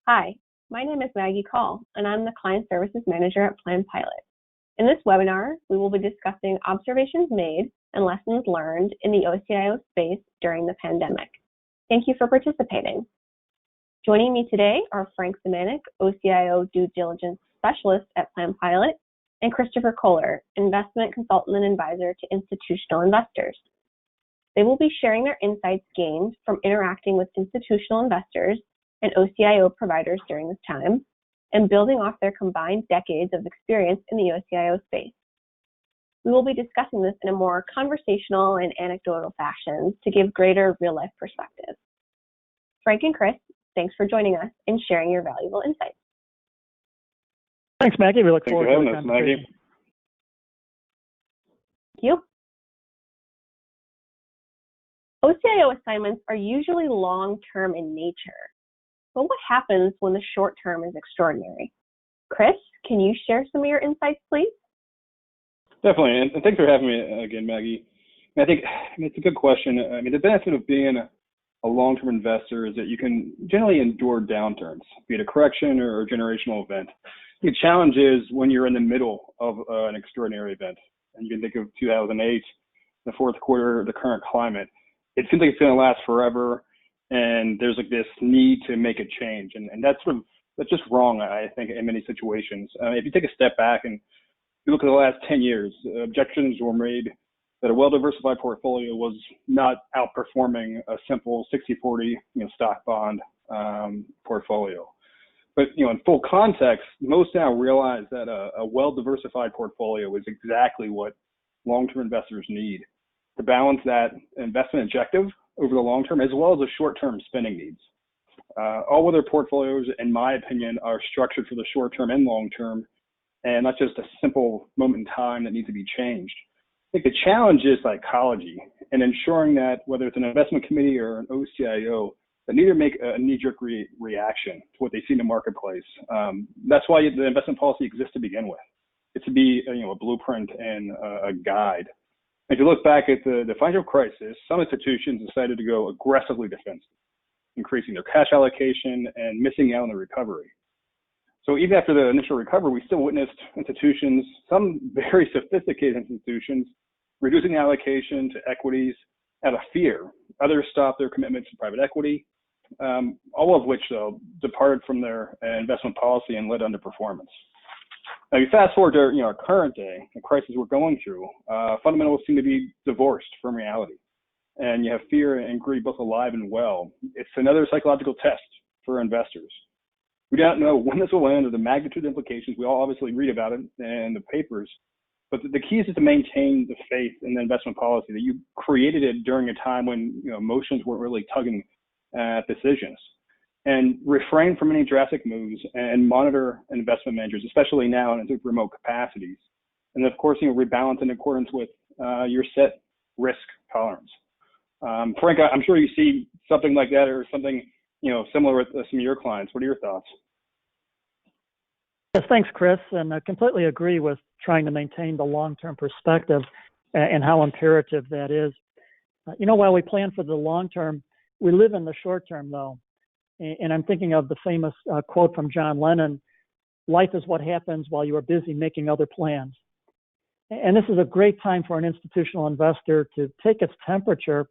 Hi, my name is Maggie Call, and I'm the Client Services Manager at PlanPilot. In this webinar, we will be discussing observations made and lessons learned in the OCIO space during the pandemic. Thank you for participating. Joining me today are Frank Zemanek, OCIO Due Diligence Specialist at PlanPilot, and Christopher Kohler, Investment Consultant and Advisor to Institutional Investors. They will be sharing their insights gained from interacting with institutional investors and OCIO providers during this time, and building off their combined decades of experience in the OCIO space. We will be discussing this in a more conversational and anecdotal fashion to give greater real-life perspective. Frank and Chris, thanks for joining us and sharing your valuable insights. Thanks, Maggie. We look forward to having us, Maggie. Thank you. OCIO assignments are usually long-term in nature. But what happens when the short term is extraordinary? Chris, can you share some of your insights, please? Definitely, and thanks for having me again, Maggie. I think it's a good question. The benefit of being a long-term investor is that you can generally endure downturns, be it a correction or a generational event. The challenge is when you're in the middle of an extraordinary event, and you can think of 2008, the fourth quarter, the current climate. It seems like it's going to last forever. And there's like this need to make a change, and that's just wrong, I think, in many situations. If you take a step back and you look at the last 10 years, objections were made that a well-diversified portfolio was not outperforming a simple 60-40 stock bond portfolio. But in full context, most now realize that a well-diversified portfolio is exactly what long-term investors need to balance that investment objective over the long term, as well as the short-term spending needs. All other portfolios, in my opinion, are structured for the short term and long term, and not just a simple moment in time that needs to be changed. I think the challenge is psychology and ensuring that whether it's an investment committee or an OCIO, they need to make a knee-jerk reaction to what they see in the marketplace. That's why the investment policy exists to begin with. It's to be a blueprint and a guide. If you look back at the financial crisis, some institutions decided to go aggressively defensive, increasing their cash allocation and missing out on the recovery. So even after the initial recovery, we still witnessed institutions, some very sophisticated institutions, reducing allocation to equities out of fear. Others stopped their commitments to private equity, all of which, though, departed from their investment policy and led to underperformance. Now, you fast forward to our current day, the crisis we're going through, fundamentals seem to be divorced from reality. And you have fear and greed both alive and well. It's another psychological test for investors. We don't know when this will end or the magnitude of implications. We all obviously read about it in the papers. But the key is to maintain the faith in the investment policy, that you created it during a time when emotions weren't really tugging at decisions. And refrain from any drastic moves and monitor investment managers, especially now in remote capacities. And of course, rebalance in accordance with your set risk tolerance. Frank, I'm sure you see something like that or something similar with some of your clients. What are your thoughts? Yes, thanks, Chris. And I completely agree with trying to maintain the long-term perspective and how imperative that is. While we plan for the long term, we live in the short term, though. And I'm thinking of the famous quote from John Lennon, "Life is what happens while you are busy making other plans." And this is a great time for an institutional investor to take its temperature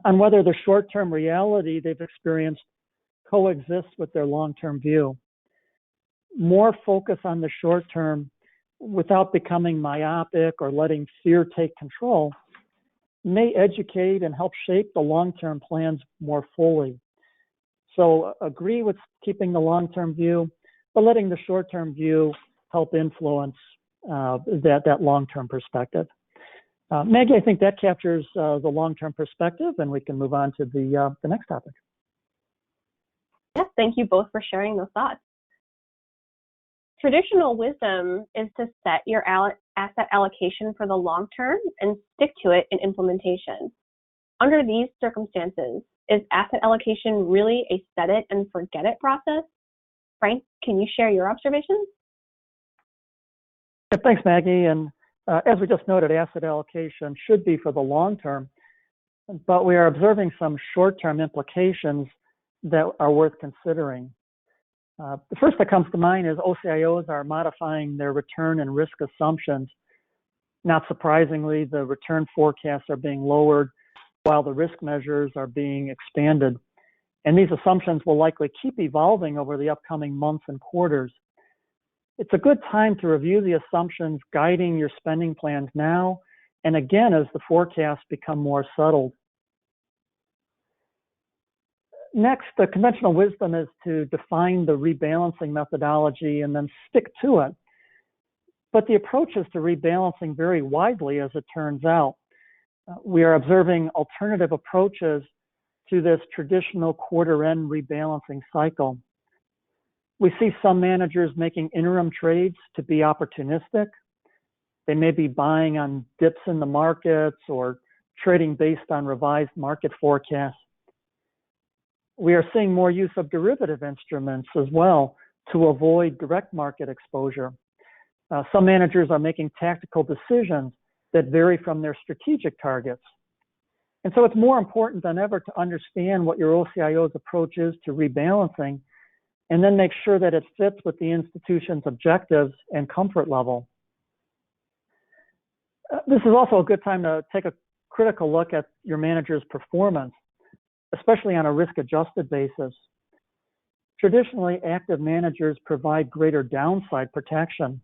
on whether the short-term reality they've experienced coexists with their long-term view. More focus on the short term without becoming myopic or letting fear take control may educate and help shape the long-term plans more fully. So agree with keeping the long-term view, but letting the short-term view help influence that long-term perspective. Maggie, I think that captures the long-term perspective, and we can move on to the next topic. Yes, thank you both for sharing those thoughts. Traditional wisdom is to set your asset allocation for the long term and stick to it in implementation. Under these circumstances, is asset allocation really a set it and forget it process? Frank, can you share your observations? Yeah, thanks, Maggie. And as we just noted, asset allocation should be for the long term, but we are observing some short-term implications that are worth considering. The first that comes to mind is OCIOs are modifying their return and risk assumptions. Not surprisingly, the return forecasts are being lowered while the risk measures are being expanded. And these assumptions will likely keep evolving over the upcoming months and quarters. It's a good time to review the assumptions guiding your spending plans now and again as the forecasts become more settled. Next, the conventional wisdom is to define the rebalancing methodology and then stick to it. But the approaches to rebalancing vary widely as it turns out. We are observing alternative approaches to this traditional quarter-end rebalancing cycle. We see some managers making interim trades to be opportunistic. They may be buying on dips in the markets or trading based on revised market forecasts. We are seeing more use of derivative instruments as well to avoid direct market exposure. Some managers are making tactical decisions that vary from their strategic targets. And so it's more important than ever to understand what your OCIO's approach is to rebalancing and then make sure that it fits with the institution's objectives and comfort level. This is also a good time to take a critical look at your manager's performance, especially on a risk-adjusted basis. Traditionally, active managers provide greater downside protection.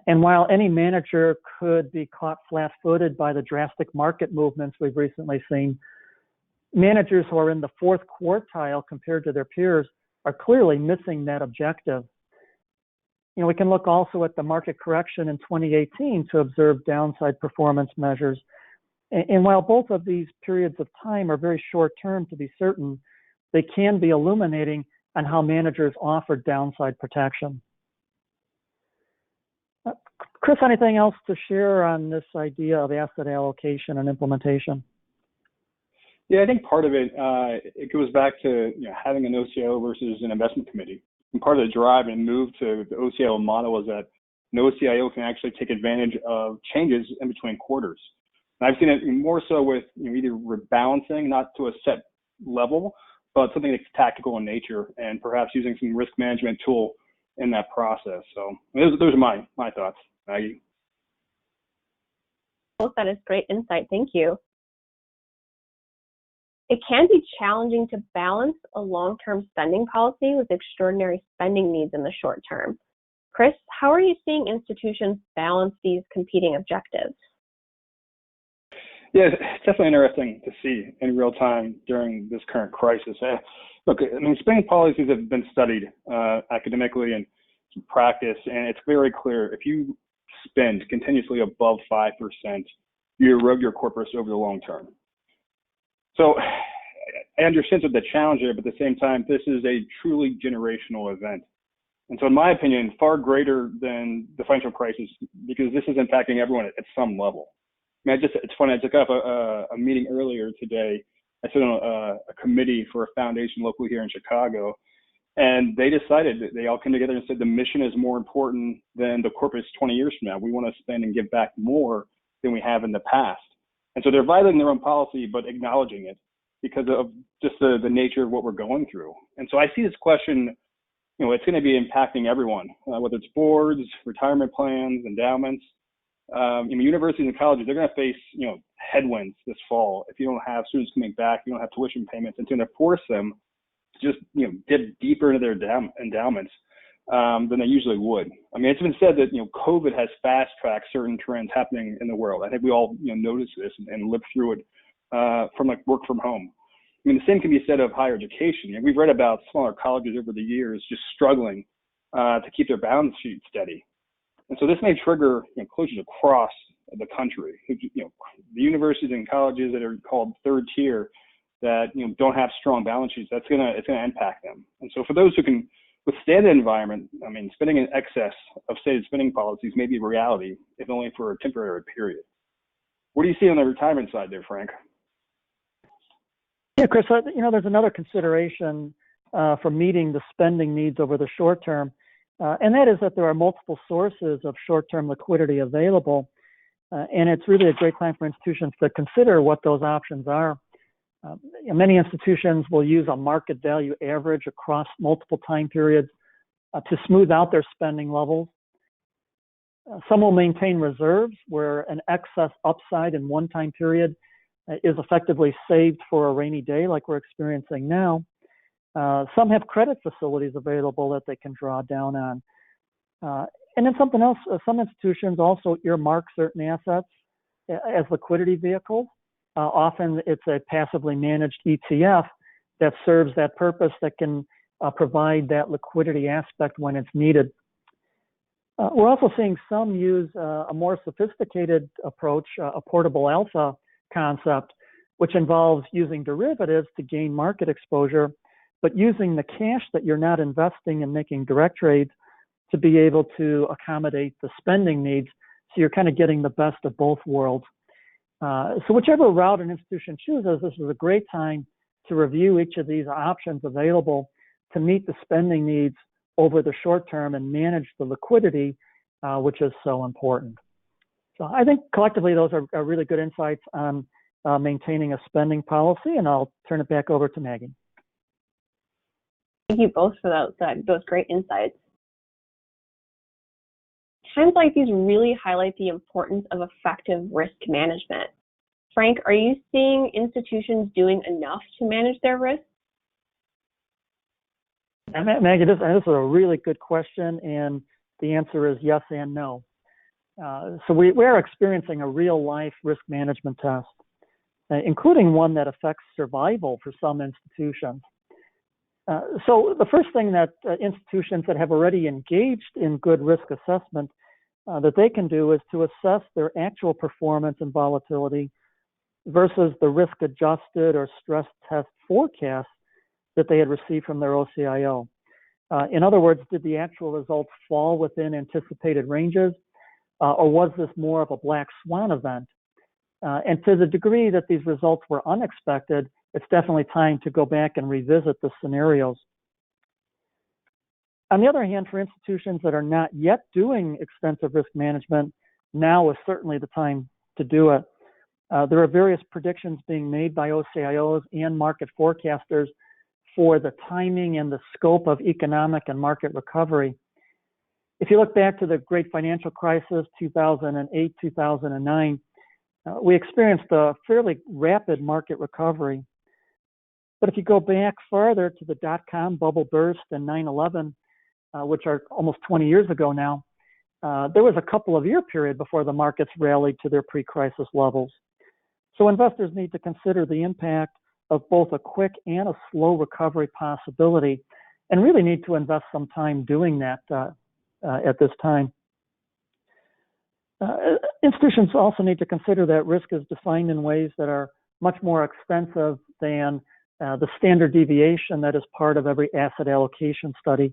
And while any manager could be caught flat-footed by the drastic market movements we've recently seen, managers who are in the fourth quartile compared to their peers are clearly missing that objective. You know, we can look also at the market correction in 2018 to observe downside performance measures. And while both of these periods of time are very short term to be certain, they can be illuminating on how managers offer downside protection. Chris, anything else to share on this idea of asset allocation and implementation? Yeah, I think part of it, it goes back to having an OCIO versus an investment committee. And part of the drive and move to the OCIO model is that an OCIO can actually take advantage of changes in between quarters. And I've seen it more so with either rebalancing, not to a set level, but something that's tactical in nature and perhaps using some risk management tool in that process. So those are my thoughts, Maggie. Well, that is great insight. Thank you. It can be challenging to balance a long-term spending policy with extraordinary spending needs in the short term. Chris, how are you seeing institutions balance these competing objectives? Yeah, it's definitely interesting to see in real time during this current crisis. Look, I mean, spending policies have been studied academically and practice, and it's very clear if you spend continuously above 5%, you erode your corpus over the long term. So I understand the challenge there, but at the same time, this is a truly generational event. And so in my opinion, far greater than the financial crisis, because this is impacting everyone at some level. I mean, it's funny, I took up a meeting earlier today. I sit on a committee for a foundation locally here in Chicago, and they decided that they all came together and said the mission is more important than the corpus 20 years from now. We want to spend and give back more than we have in the past. And so they're violating their own policy, but acknowledging it because of just the nature of what we're going through. And so I see this question, it's going to be impacting everyone, whether it's boards, retirement plans, endowments. Universities and colleges, they're going to face, headwinds this fall. If you don't have students coming back, you don't have tuition payments, it's going to force them to just, dip deeper into their endowments than they usually would. I mean, it's been said that, COVID has fast-tracked certain trends happening in the world. I think we all, notice this and live through it from like work from home. I mean, the same can be said of higher education. We've read about smaller colleges over the years just struggling to keep their balance sheet steady. And so this may trigger closures across the country. The universities and colleges that are called third tier that don't have strong balance sheets, it's gonna impact them. And so for those who can withstand the environment, I mean, spending in excess of stated spending policies may be a reality, if only for a temporary period. What do you see on the retirement side there, Frank? Yeah, Chris, there's another consideration for meeting the spending needs over the short term. And that is that there are multiple sources of short-term liquidity available. And it's really a great time for institutions to consider what those options are. Many institutions will use a market value average across multiple time periods to smooth out their spending levels. Some will maintain reserves where an excess upside in one time period is effectively saved for a rainy day like we're experiencing now. Some have credit facilities available that they can draw down on. And then something else, some institutions also earmark certain assets as liquidity vehicles. Often it's a passively managed ETF that serves that purpose, that can provide that liquidity aspect when it's needed. We're also seeing some use a more sophisticated approach, a portable alpha concept, which involves using derivatives to gain market exposure, but using the cash that you're not investing and making direct trades to be able to accommodate the spending needs. So you're kind of getting the best of both worlds. So whichever route an institution chooses, this is a great time to review each of these options available to meet the spending needs over the short term and manage the liquidity, which is so important. So I think collectively those are really good insights on maintaining a spending policy, and I'll turn it back over to Maggie. Thank you both for those great insights. Times like these really highlight the importance of effective risk management. Frank, are you seeing institutions doing enough to manage their risk? Maggie, this is a really good question, and the answer is yes and no. So we are experiencing a real-life risk management test, including one that affects survival for some institutions. So the first thing that institutions that have already engaged in good risk assessment that they can do is to assess their actual performance and volatility versus the risk-adjusted or stress test forecast that they had received from their OCIO. In other words, did the actual results fall within anticipated ranges, or was this more of a black swan event? And to the degree that these results were unexpected, it's definitely time to go back and revisit the scenarios. On the other hand, for institutions that are not yet doing extensive risk management, now is certainly the time to do it. There are various predictions being made by OCIOs and market forecasters for the timing and the scope of economic and market recovery. If you look back to the great financial crisis, 2008, 2009, we experienced a fairly rapid market recovery. But if you go back farther to the dot-com bubble burst and 9/11, which are almost 20 years ago now, there was a couple of year period before the markets rallied to their pre-crisis levels. So investors need to consider the impact of both a quick and a slow recovery possibility, and really need to invest some time doing that at this time. Institutions also need to consider that risk is defined in ways that are much more expensive than the standard deviation that is part of every asset allocation study.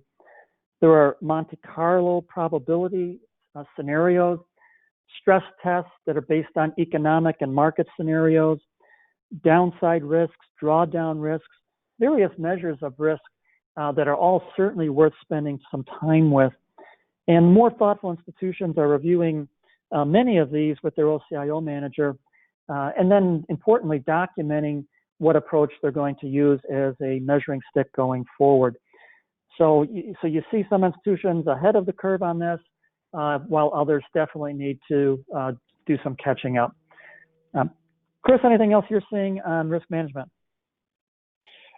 There are Monte Carlo probability scenarios, stress tests that are based on economic and market scenarios, downside risks, drawdown risks, various measures of risk that are all certainly worth spending some time with. And more thoughtful institutions are reviewing many of these with their OCIO manager, and then importantly documenting what approach they're going to use as a measuring stick going forward. So you see some institutions ahead of the curve on this, while others definitely need to do some catching up. Chris, anything else you're seeing on risk management?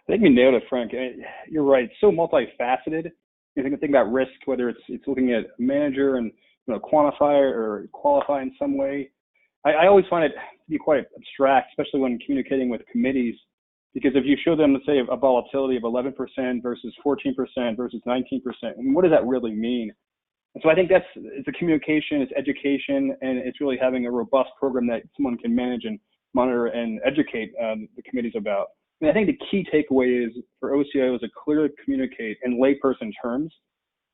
I think you nailed it, Frank. You're right. It's so multifaceted. You think about risk, whether it's looking at a manager and quantify or qualify in some way. I always find it to be quite abstract, especially when communicating with committees, because if you show them, let's say, a volatility of 11% versus 14% versus 19%, I mean, what does that really mean? And so I think it's a communication, it's education, and it's really having a robust program that someone can manage and monitor and educate the committees about. And I think the key takeaway is for OCIOs to clearly communicate in layperson terms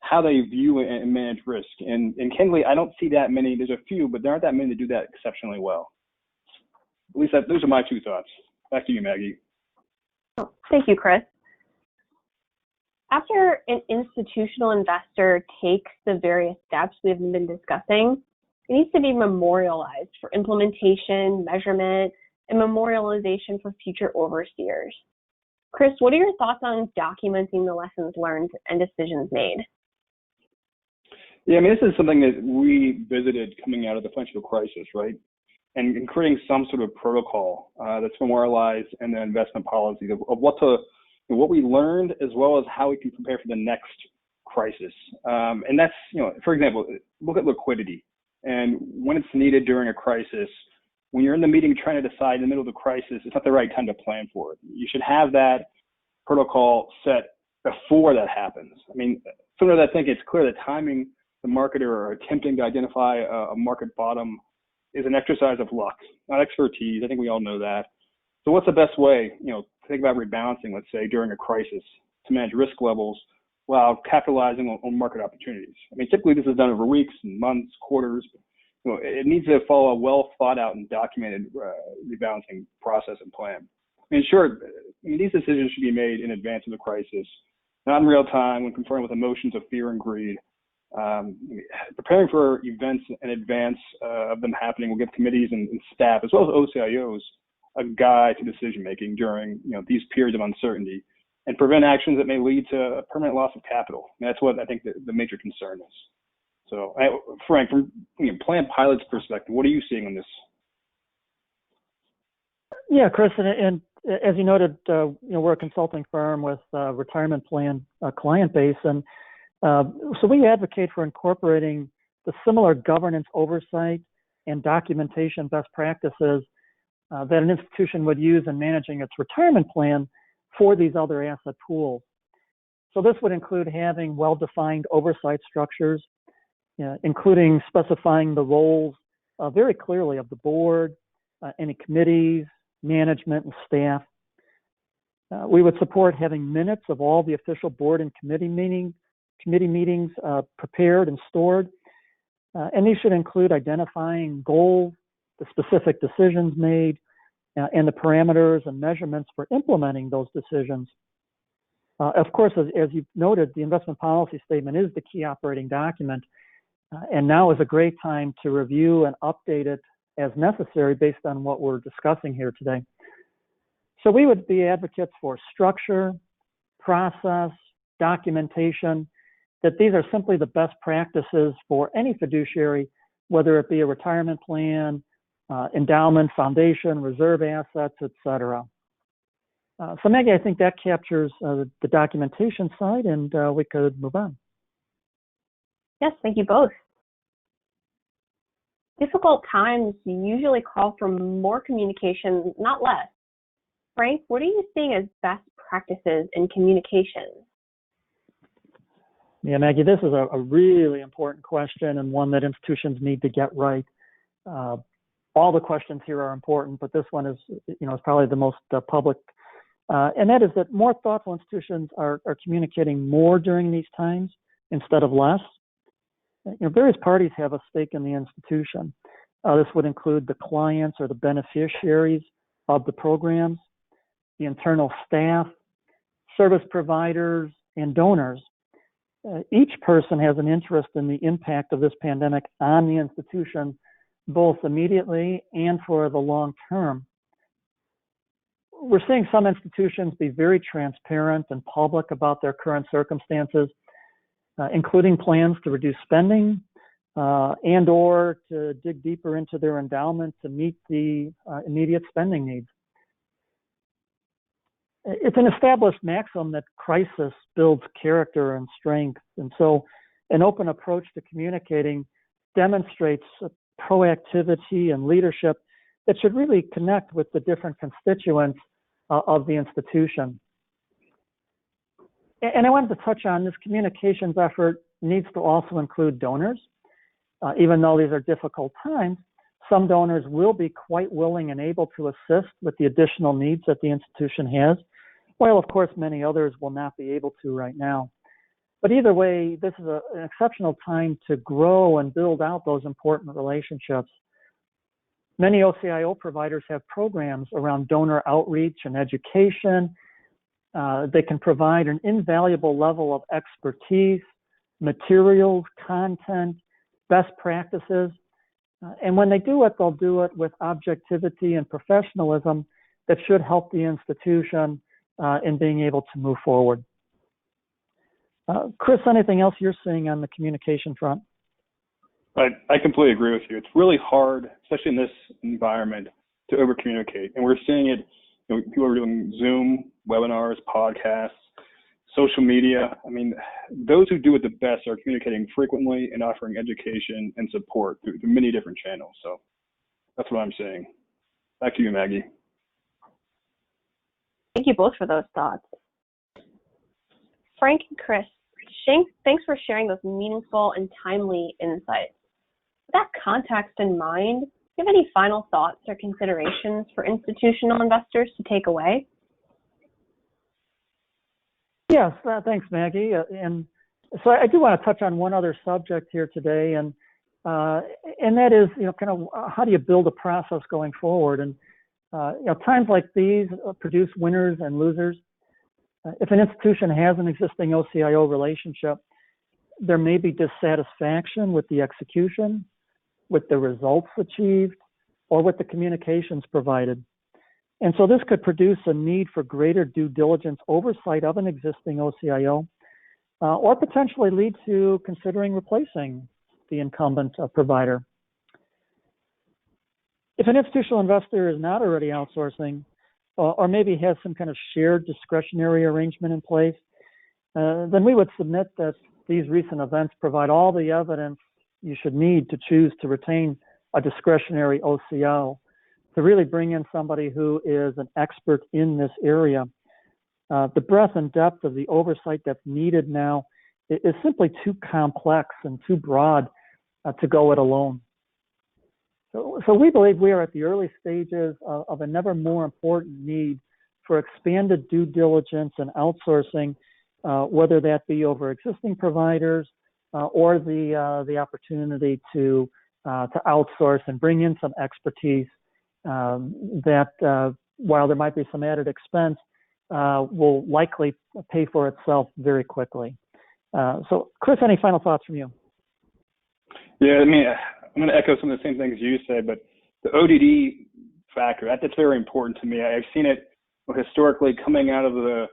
how they view and manage risk. And candidly, I don't see that many. There's a few, but there aren't that many that do that exceptionally well. At least those are my two thoughts. Back to you, Maggie. Oh, thank you, Chris. After an institutional investor takes the various steps we've been discussing, it needs to be memorialized for implementation, measurement, and memorialization for future overseers. Chris, what are your thoughts on documenting the lessons learned and decisions made? Yeah, I mean, this is something that we visited coming out of the financial crisis, right? And creating some sort of protocol that's memorialized in the investment policies of what we learned, as well as how we can prepare for the next crisis. And that's, for example, look at liquidity. And when it's needed during a crisis, when you're in the meeting trying to decide in the middle of the crisis, it's not the right time to plan for it. You should have that protocol set before that happens. I mean, sooner than I think it's clear that timing the market or attempting to identify a market bottom is an exercise of luck, not expertise. I think we all know that. So what's the best way, to think about rebalancing, let's say, during a crisis to manage risk levels while capitalizing on market opportunities? I mean, typically this is done over weeks and months, quarters. It needs to follow a well thought out and documented rebalancing process and plan. In short, these decisions should be made in advance of the crisis, not in real time when confronted with emotions of fear and greed. Preparing for events in advance of them happening will give committees and staff, as well as OCIOs, a guide to decision making during these periods of uncertainty, and prevent actions that may lead to a permanent loss of capital. And that's what I think the major concern is. So, Frank, from Planned Pilot's perspective, what are you seeing on this? Yeah, Chris, and as you noted, we're a consulting firm with a retirement plan client base, and so we advocate for incorporating the similar governance oversight and documentation best practices that an institution would use in managing its retirement plan for these other asset pools. So this would include having well-defined oversight structures, including specifying the roles very clearly of the board, any committees, management, and staff. We would support having minutes of all the official board and committee meetings prepared and stored. And these should include identifying goals, the specific decisions made, and the parameters and measurements for implementing those decisions. Of course, as you've noted, the investment policy statement is the key operating document, and now is a great time to review and update it as necessary based on what we're discussing here today. So we would be advocates for structure, process, documentation, that these are simply the best practices for any fiduciary, whether it be a retirement plan, endowment, foundation, reserve assets, et cetera. So Maggie, I think that captures the documentation side, and we could move on. Yes, thank you both. Difficult times usually call for more communication, not less. Frank, what are you seeing as best practices in communication? Yeah, Maggie, this is a really important question, and one that institutions need to get right. All the questions here are important, but this one is probably the most public. And that is that more thoughtful institutions are communicating more during these times instead of less. Various parties have a stake in the institution. This would include the clients or the beneficiaries of the programs, the internal staff, service providers, and donors. Each person has an interest in the impact of this pandemic on the institution, both immediately and for the long term. We're seeing some institutions be very transparent and public about their current circumstances, including plans to reduce spending and or to dig deeper into their endowment to meet the immediate spending needs. It's an established maxim that crisis builds character and strength, and so an open approach to communicating demonstrates proactivity and leadership that should really connect with the different constituents of the institution. And I wanted to touch on this communications effort needs to also include donors. Even though these are difficult times, some donors will be quite willing and able to assist with the additional needs that the institution has, while of course many others will not be able to right now. But either way, this is an exceptional time to grow and build out those important relationships. Many OCIO providers have programs around donor outreach and education. They can provide an invaluable level of expertise, materials, content, best practices, And when they do it, they'll do it with objectivity and professionalism that should help the institution in being able to move forward. Chris, anything else you're seeing on the communication front? I completely agree with you. It's really hard, especially in this environment, to over communicate. And we're seeing it, people are doing Zoom, webinars, podcasts, social media. I mean, those who do it the best are communicating frequently and offering education and support through many different channels. So that's what I'm seeing. Back to you, Maggie. Thank you both for those thoughts. Frank and Chris, thanks for sharing those meaningful and timely insights. With that context in mind, do you have any final thoughts or considerations for institutional investors to take away? Yes, thanks, Maggie. And so I do want to touch on one other subject here today, and that is, kind of how do you build a process going forward? And times like these produce winners and losers. If an institution has an existing OCIO relationship, there may be dissatisfaction with the execution, with the results achieved, or with the communications provided. And so this could produce a need for greater due diligence oversight of an existing OCIO, or potentially lead to considering replacing the incumbent provider. If an institutional investor is not already outsourcing, or maybe has some kind of shared discretionary arrangement in place, then we would submit that these recent events provide all the evidence you should need to choose to retain a discretionary OCIO, to really bring in somebody who is an expert in this area. The breadth and depth of the oversight that's needed now is simply too complex and too broad to go it alone. So we believe we are at the early stages of a never more important need for expanded due diligence and outsourcing, whether that be over existing providers or the opportunity to outsource and bring in some expertise that, while there might be some added expense, will likely pay for itself very quickly. So, Chris, any final thoughts from you? Yeah, I mean, I'm going to echo some of the same things you said, but the ODD factor, that's very important to me. I've seen it historically coming out of the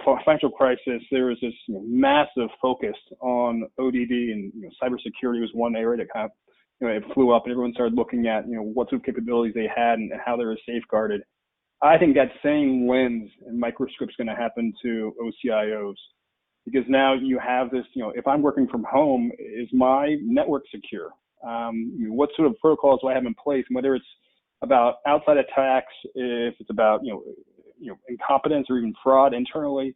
financial crisis. There was this massive focus on ODD, and cybersecurity was one area that kind of it flew up, and everyone started looking at what sort of capabilities they had and how they were safeguarded. I think that same lens and microscope is going to happen to OCIOs, because now you have this. If I'm working from home, is my network secure? What sort of protocols do I have in place? And whether it's about outside attacks, if it's about incompetence or even fraud internally.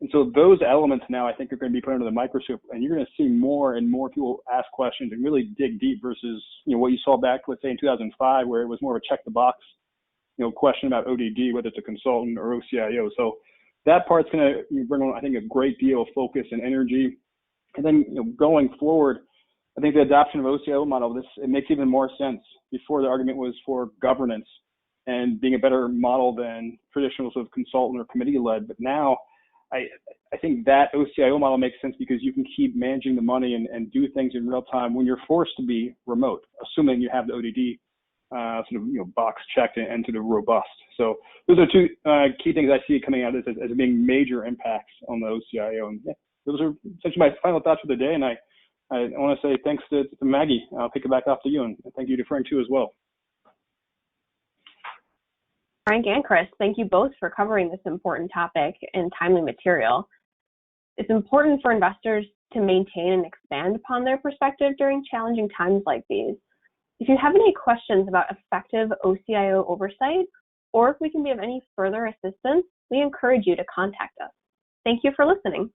And so those elements now I think are going to be put under the microscope, and you're going to see more and more people ask questions and really dig deep versus what you saw back, let's say, in 2005, where it was more of a check the box question about ODD, whether it's a consultant or OCIO. So that part's going to bring on, I think, a great deal of focus and energy. And then going forward, I think the adoption of OCIO model, it makes even more sense. Before, the argument was for governance and being a better model than traditional sort of consultant or committee led. But now I think that OCIO model makes sense because you can keep managing the money and do things in real time when you're forced to be remote, assuming you have the ODD box checked and sort of robust. So those are two key things I see coming out as being major impacts on the OCIO. And those are essentially my final thoughts for the day. And I want to say thanks to Maggie. I'll pick it back off to you, and thank you to Frank too as well. Frank and Chris, thank you both for covering this important topic and timely material. It's important for investors to maintain and expand upon their perspective during challenging times like these. If you have any questions about effective OCIO oversight, or if we can be of any further assistance, we encourage you to contact us. Thank you for listening.